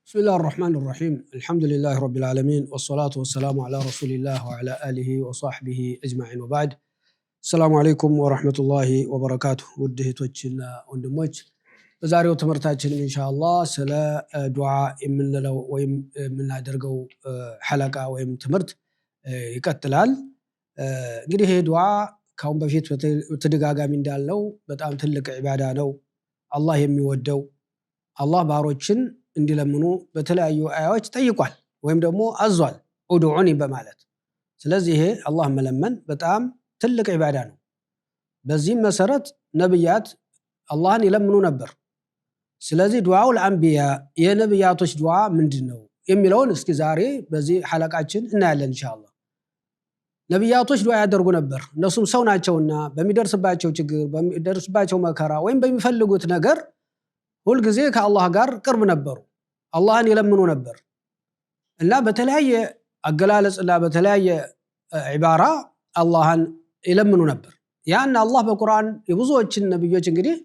بسم الله الرحمن الرحيم الحمد لله رب العالمين والصلاة والسلام على رسول الله وعلى آله وصحبه أجمعين وبعد السلام عليكم ورحمة الله وبركاته وده توجهنا وندمج بزاريو تمرتاجن إن شاء الله سلا دعاء من لو ويم من درجو حلقة ويم تمرت يقتلال እንግዲህ دعاء ካሁን በፊት ተደጋጋሚ እንዳለው በጣም ትልቅ ዒባዳ ነው አላህ የሚወደው አላህ ባሮችን እንዲለምኑ በተለያዩ አያዎች ጠይቋል ወይም ደግሞ አዟል ኡድዑኒ በማለት ስለዚህ አላህ መለመን በጣም ትልቅ ዒባዳ ነው በዚህ መሰረት ነብያት አላህን ይለምኑ ነበር ስለዚህ ዱዓኡል አንቢያ የነብያቶች ዱዓ ምንድነው የሚለውን እስኪ ዛሬ በዚህ ሐለቃችን እናያለን ኢንሻአላህ ነብያቶች ዱዓ ያደርጉ ነበር እነሱም ሰው ናቸውና በሚደርስባቸው ችግር በሚደርስባቸው መከራ ወይም በሚፈልጉት ነገር ሁሉ ጊዜ ከአላህ ጋር ቅርብ ነበሩ አላህን ይለምኑ ነበር እና በተለያየ አገላለጽና በተለያየ ዒባራ አላህን ይለምኑ ነበር ያን አላህ በቁርአን የብዙዎችን ነብዮች እንግዲህ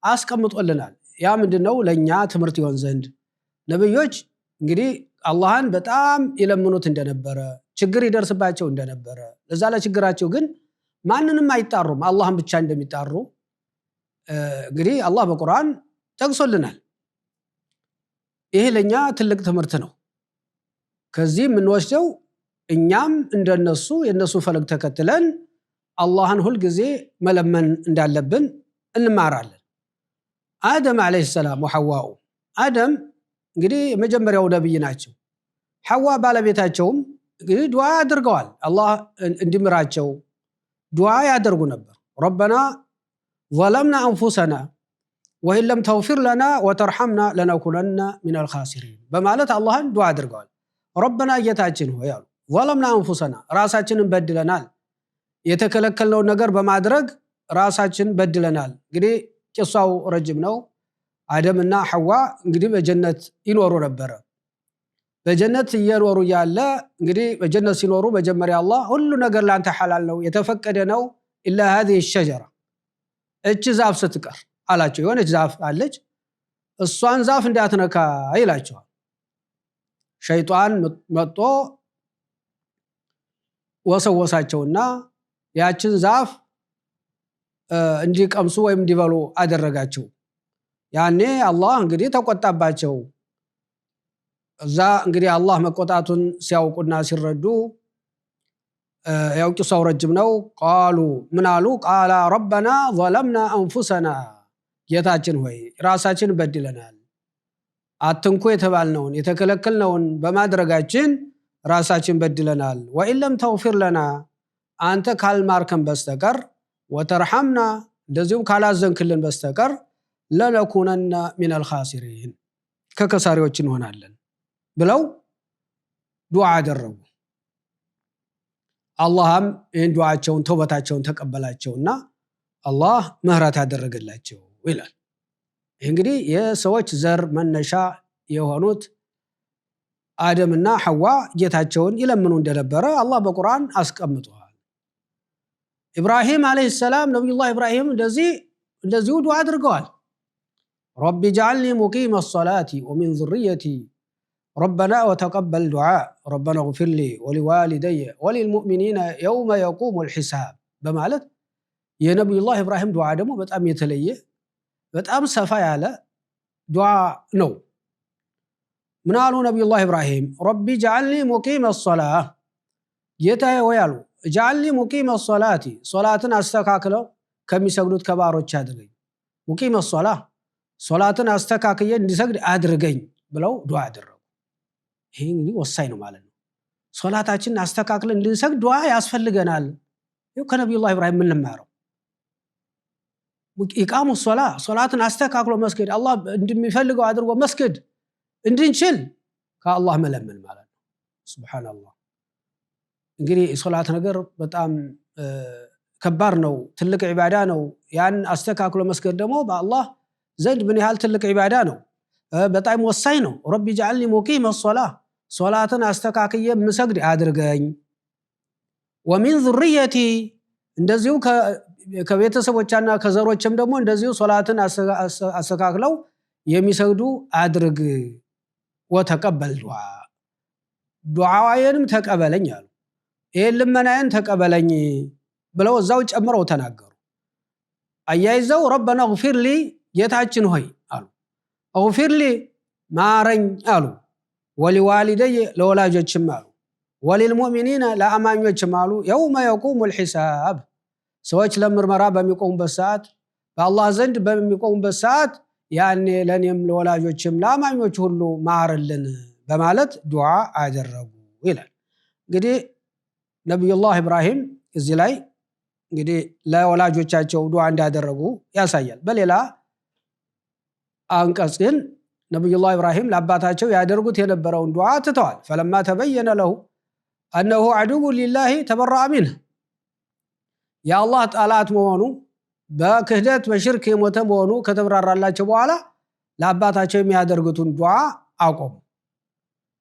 አስቀምጦልናል ያ ምንድነው ለኛ ትምህርት ይሆን ዘንድ ነብዮች እንግዲህ አላህን በጣም ይለምኑት እንደነበረ ችግር ይደርስባቸው እንደነበረ ለዛ ለችግራቸው ግን ማንንም አይጣሩም አላህን ብቻ እንደሚጣሩ እንግዲህ አላህ በቁርአን ጠቅሶልናል ይሄ ለኛ ትልቅ ትምህርት ነው ከዚህ የምንወስደው እኛም እንደነሱ የነሱ ፈለግ ተከትለን አላህን ሁሉ ጊዜ መለመን እንዳለብን እንማራለን አደም አለይሂ ሰላም ወሐዋኡ አደም እንግዲህ የመጀመሪያው ነብይ ናቸው ሐዋ ባለቤታቸውም እንግዲህ ዱዓ አድርገዋል አላህ እንዲምራቸው ዱዓ ያደርጉ ነበር ربنا ظلمنا انفسنا وإن لم تغفر لنا وترحمنا لنكونن من الخاسرين በማለት አላህን ዱዓ አድርገዋል ربنا ጌታችን ሆይ ያሉ ظلمنا انفسنا ራሳችንን በድለናል የተከለከልነው ነገር በማድረግ ራሳችንን በድለናል እንግዲህ ቂሷው ረጅም ነው አደምና ሐዋ እንግዲህ በጀነት ይኖሩ ነበር በጀነት እየኖሩ ያለ እንግዲህ በጀነት ሲኖሩ መጀመሪያ አላህ ሁሉ ነገር ላንተ ሐላል ነው የተፈቀደ ነው ኢላ هذه الشجره እቺ ዛፍ ስትቀር አላቸው የሆነች ዛፍ አለች እሷን ዛፍ እንዳትነካ ይላቸዋል ሸይጣን መጥቶ ወሰወሳቸውና ያችን ዛፍ እንዲቀምሱ ወይም እንዲበሉ አደረጋቸው ያኔ አላህ እንግዲህ ተቆጣባቸው እዛ እንግዲህ አላህ መቆጣቱን ሲያውቁና ሲረዱ ያውቁ ሰው ረጅም ነው ቃሉ ምናሉ ቃላ ربنا ظلمنا انفسنا ጌታችን ሆይ ራሳችን በድለናል አትንኩ የተባልነውን የተከለከልነውን በማድረጋችን ራሳችን በድለናል وإن لم تغفر لنا አንተ ካልማርከን በስተቀር وترحمنا እንደዚሁም ካላዘንክልን በስተቀር لنكونن من الخاسرين ከከሳሪዎች እንሆናለን ብለው ዱዓ አደረጉ አላህም ይህን ዱዓቸውን ተውበታቸውን ተቀበላቸውና አላህ ምህረት ያደረገላቸው ይላል እንግዲህ የሰዎች ዘር መነሻ የሆኑት አደምና ሐዋ ጌታቸውን ይለምኑ እንደነበረ አላህ በቁርአን አስቀምጧል ኢብራሂም አለይሂ ሰላም ነብዩላህ ኢብራሂም እንደዚሁ ዱዓ አድርገዋል رب اجعلني مقيم الصلاة ومن ذريتي ربنا وتقبل دعاء ربنا اغفر لي ولوالدي وللمؤمنين يوم يقوم الحساب በማለት የነብዩላህ ኢብራሂም ዱዓ ደግሞ በጣም የተለየ በጣም ሰፋ ያለ ዱዓ ነው ምናሉ ነብዩላህ ኢብራሂም رب اجعلني مقيم الصلاة ጌታዬ ሆይ አሉ اجعلني مقيم الصلاة ሶላትን አስተካክለው ከሚሰግዱት ከባሮች አድርገኝ مقيم الصلاة ሶላትን አስተካክዬ እንዲሰግድ አድርገኝ ብለው ዱዓ አደረጉ ይሄ እንግዲህ ወሳኝ ነው ማለት ነው ሶላታችንን አስተካክለን እንድንሰግድ ዱዓ ያስፈልገናል ይሄው ከነብዩላህ ኢብራሂም ምን እንማረው ኢቃሙ ሶላትን አስተካክሎ መስገድ አላህ እንደሚፈልገው አድርጎ መስገድ እንድንችል ከአላህ መለመን ማለት ነው ሱብሃንአላህ እንግዲህ ሶላት ነገር በጣም ከባድ ነው ትልቅ ዒባዳ ነው ያን አስተካክሎ መስገድ ደግሞ በአላህ ዘንድ ምን ያህል ትልቅ ዒባዳ ነው በጣም ወሳኝ ነው رب اجعلني مقيم الصلاة ሶላትን አስተካክዬ መስገድ አድርገኝ ومن ذريتي እንደዚሁ ከቤተሰቦቻና ከዘሮችም ደግሞ እንደዚሁ ሶላትን አስተካክለው የሚሰግዱ አድርግ وتقبل ዱዓዋዬንም ተቀበለኝ አሉ። ይሄን ልመናዬን ተቀበለኝ ብለው እዛው ጨምረው ተናገሩ። አያይዘው ረበና እግፊር ሊ ጌታችን ሆይ አሉ እግፊር ሊ ማረኝ አሉ ወሊዋሊደይ ለወላጆችም አሉ ወሊልሙእሚኒና ለአማኞችም አሉ የውመ የቁሙል ሒሳብ ሰዎች ለምርመራ በሚቆሙበት ሰዓት በአላህ ዘንድ በሚቆሙበት ሰዓት ያኔ ለኔም ለወላጆችም ለአማኞች ሁሉ ማርልን በማለት ዱዓ አደረጉ ይላል። እንግዲህ ነብዩላህ ኢብራሂም እዚህ ላይ እንግዲህ ለወላጆቻቸው ዱዓ እንዳደረጉ ያሳያል። በሌላ አንቀጽ ግን ነብዩላህ ኢብራሂም ለአባታቸው ያደርጉት የነበረውን ዱዓ ትተዋል። ፈለማ ተበየነ ለሁ أنه عدو لله تبرأ منه የአላህ ጠላት መሆኑ በክህደት በሽርክ የሞተ መሆኑ ከተብራራላቸው በኋላ ለአባታቸው የሚያደርጉትን ዱዓ አቆሙ።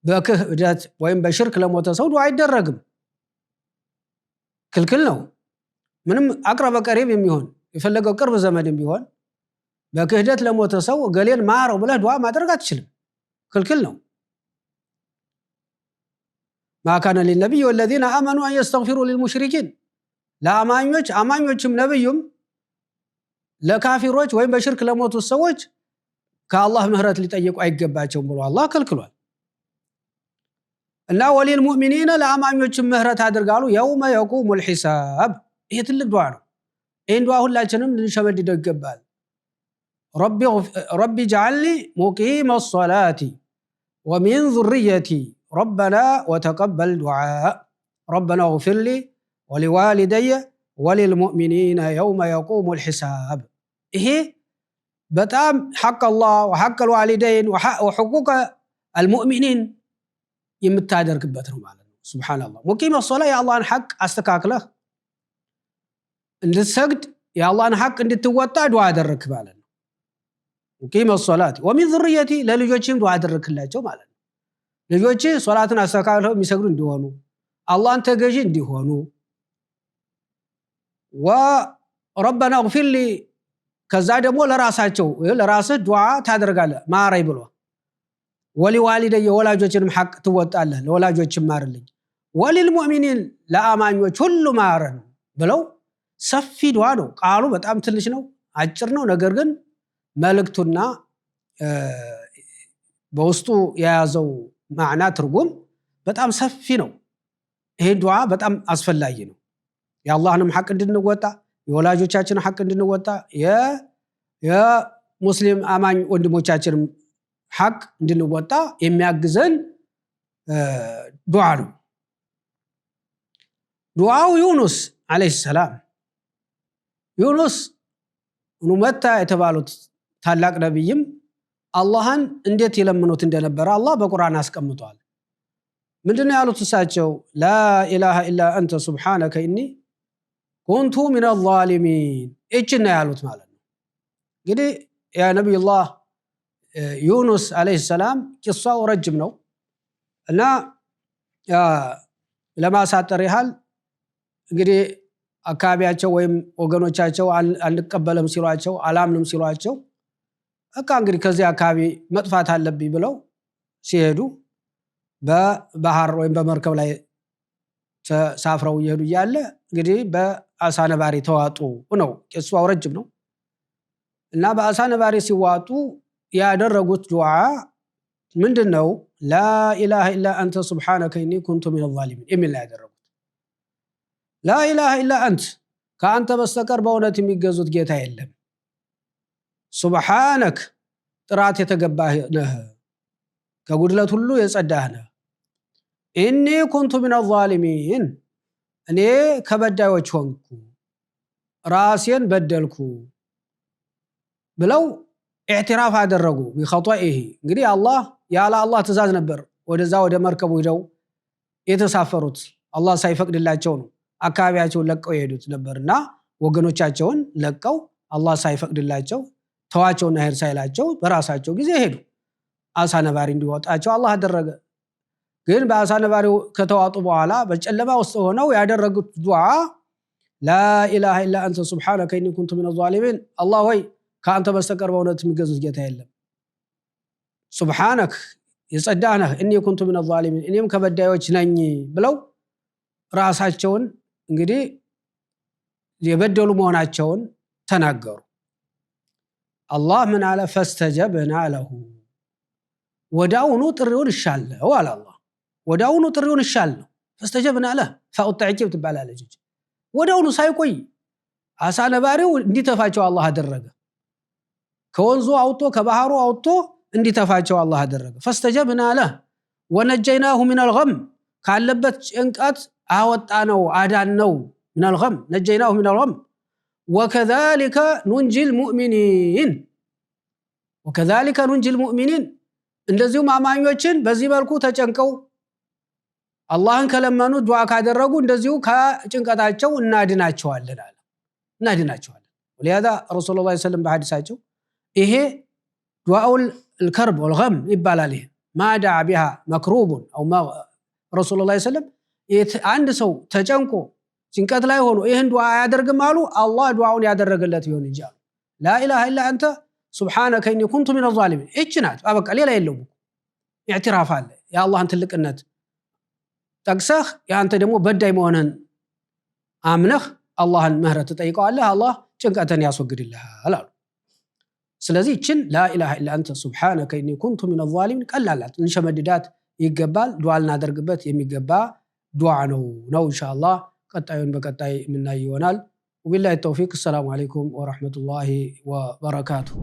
በክህደት ወይም በሽርክ ለሞተ ሰው ዱዓ አይደረግም፣ ክልክል ነው። ምንም አቅረበ ቀሪብ የሚሆን የፈለገው ቅርብ ዘመድም ቢሆን በክህደት ለሞተ ሰው ገሌን ማረው ብለህ ዱዓ ማድረግ አትችልም፣ ክልክል ነው። ما كان للنبي والذين آمنوا أن يستغفروا للمشركين ለአማኞች አማኞችም ነብዩም ለካፊሮች ወይም በሽርክ ለሞቱ ሰዎች ከአላህ ምህረት ሊጠይቁ አይገባቸውም ብሎ አላህ ከልክሏል። እና ወሊል ሙእሚኒና ለአማኞችም ምህረት አድርጋሉ የውመ የቁሙል ሒሳብ። ይሄ ትልቅ ዱዓ ነው። ይሄን ዱዓ ሁላችንም ልንሸመድደው ይገባል። ረቢ ጀዐልኒ ሙቂመ ሶላቲ ወሚን ዙርየቲ ربنا وتقبل دعاء ربنا اغفر لي ولوالدي وللمؤمنين يوم يقوم الحساب. ይሄ በጣም حق الله وحق الوالدين وحقوق المؤمنين የምታደርግበት ነው ማለት ነው። ሱብሃንአላህ ሙቂም الصلاه የአላህን ሐቅ አስተካክለህ እንድትሰግድ የአላህን ሐቅ እንድትወጣ ዱዓ አደረክ ማለት ነው። ሙቂም الصلاه ومن ذريتي ለልጆችም ዱዓ አደረክላቸው ማለት ነው። ልጆች ሶላትን አስተካክለው የሚሰግዱ እንዲሆኑ አላህን ተገዢ እንዲሆኑ ወረበና እግፊር ሊ ከዛ ደግሞ ለራሳቸው ለራስህ ዱዓ ታደርጋለህ ማረኝ ብሎ ወሊዋሊደየ ወላጆችንም ሐቅ ትወጣለህ ለወላጆችም ማርልኝ ወሊልሙእሚኒን ለአማኞች ሁሉ ማረን ብለው ሰፊ ዱዓ ነው። ቃሉ በጣም ትንሽ ነው፣ አጭር ነው። ነገር ግን መልእክቱና በውስጡ የያዘው ማዕና ትርጉም በጣም ሰፊ ነው። ይሄ ዱዓ በጣም አስፈላጊ ነው። የአላህንም ሐቅ እንድንወጣ የወላጆቻችንን ሐቅ እንድንወጣ የሙስሊም አማኝ ወንድሞቻችንን ሐቅ እንድንወጣ የሚያግዘን ዱዓ ነው። ዱዓው ዩኑስ አለይሂ ሰላም ዩኑስ ኢብኑ መታ የተባሉት ታላቅ ነብይም አላህን እንዴት ይለምኑት እንደነበረ አላህ በቁርአን አስቀምጧል። ምንድነው ያሉት እሳቸው? ላ ኢላሃ ኢላ አንተ ሱብሃነከ ኢኒ ኩንቱ ሚነል ዛሊሚን እችና ያሉት ማለት ነው። እንግዲህ ያ ነብዩላህ ዩኑስ አለይሂ ሰላም ቂሷው ረጅም ነው እና ለማሳጠር ያህል እንግዲህ አካባቢያቸው ወይም ወገኖቻቸው አንቀበልም ሲሏቸው አላምንም ሲሏቸው በቃ እንግዲህ ከዚህ አካባቢ መጥፋት አለብኝ ብለው ሲሄዱ በባህር ወይም በመርከብ ላይ ተሳፍረው ይሄዱ እያለ እንግዲህ በአሳ ነባሪ ተዋጡ ነው። ቂሷው ረጅም ነው እና በአሳ ነባሪ ሲዋጡ ያደረጉት ዱዓ ምንድነው? ላ ኢላሃ ኢላ አንተ ሱብሃነከ ኢኒ ኩንቱ ሚነል ዛሊሚን የሚል ያደረጉት። ላ ኢላሃ ኢላ አንተ ከአንተ በስተቀር በእውነት የሚገዙት ጌታ የለም። ሱብሃነክ ጥራት የተገባህ ነህ፣ ከጉድለት ሁሉ የጸዳህ ነህ። ኢኒ ኩንቱ ሚነል ዛሊሚን እኔ ከበዳዮች ሆንኩ፣ ራሴን በደልኩ ብለው ኢዕትራፍ አደረጉ ቢኸጧኢሂ። እንግዲህ አላህ ያለ አላህ ትእዛዝ ነበር ወደዛ ወደ መርከቡ ሄደው የተሳፈሩት። አላህ ሳይፈቅድላቸው ነው አካባቢያቸውን ለቀው የሄዱት ነበርና ወገኖቻቸውን ለቀው አላህ ሳይፈቅድላቸው ተዋቸውና ሄድ ሳይላቸው በራሳቸው ጊዜ ሄዱ። አሳ ነባሪ እንዲወጣቸው አላህ አደረገ። ግን በአሳ ነባሪው ከተዋጡ በኋላ በጨለማ ውስጥ ሆነው ያደረጉት ዱዓ ላ ኢላሃ ኢላ አንተ ሱብሃነከ ኢኒ ኩንቱ ሚነል ዛሊሚን፣ አላህ ሆይ ከአንተ በስተቀር በእውነት የሚገዙት ጌታ የለም። ሱብሃነክ የጸዳህ ነህ እኔ ኩንቱ ሚነ ዛሊሚን እኔም ከበዳዮች ነኝ ብለው ራሳቸውን እንግዲህ የበደሉ መሆናቸውን ተናገሩ። አላህ ምን አለ? ፈስተጀብና ለሁ ወዳውኑ ጥሪውን እሻለው አለ አላህ። ወዳውኑ ጥሪውን እሻለው ፈስተጀብና ለህ ፈኡ ተዕቂብ ትባላለች። ወዳውኑ ሳይቆይ አሳ ነባሪው እንዲተፋቸው አላህ አደረገ። ከወንዙ አውጥቶ ከባህሩ አውጥቶ እንዲተፋቸው አላህ አደረገ። ፈስተጀብና ለህ ወነጀይናሁ ሚነል ገም ካለበት ጭንቀት አወጣነው አዳነው። ሚነል ገም ነጀይናሁ ሚነል ገም ወከዛሊከ ኑንጂል ሙእሚኒን ወከዛሊከ ኑንጂል ሙእሚኒን እንደዚሁም አማኞችን በዚህ መልኩ ተጨንቀው አላህን ከለመኑ ዱዓ ካደረጉ እንደዚሁ ከጭንቀታቸው እናድናቸዋለን አለ። እናድናቸዋለን። ወሊሃዛ ረሱላህ ሰለላሁ ዐለይሂ ወሰለም በሐዲሳቸው ይሄ ዱዓኡል الكرب والغم ይባላል። ይሄ ማዳዓ ቢሃ መክሩቡን አው ረሱላህ ሰለላሁ ዐለይሂ ወሰለም አንድ ሰው ተጨንቆ ጭንቀት ላይ ሆኖ ይሄን ዱዓ ያደርግም አሉ አላህ ዱዓውን ያደረገለት ይሆን እንጂ አሉ። ላኢላሃ ኢላ አንተ ሱብሃነከ ኢኒ ኩንቱ ሚነ ዛሊሚን እቺ ናት። በቃ ሌላ የለውም። ኢዕትራፍ አለ የአላህን ትልቅነት ጠቅሰህ ያንተ ደግሞ በዳይ መሆንህን አምነህ አላህን ምህረት ትጠይቀዋለህ። አላህ ጭንቀትን ያስወግድልሃል አሉ። ስለዚህ እቺን ላኢላሃ ኢላ አንተ ሱብሃነከ ኢኒ ኩንቱ ሚነ ዛሊሚን ቀላላት እንሸመድዳት ይገባል። ዱዓ ልናደርግበት የሚገባ ዱዓ ነው ኢንሻአላህ። ቀጣዩን በቀጣይ የምናይ ይሆናል። ወቢላሂ ተውፊቅ። ሰላም አለይኩም ወራህመቱላሂ ወበረካቱሁ።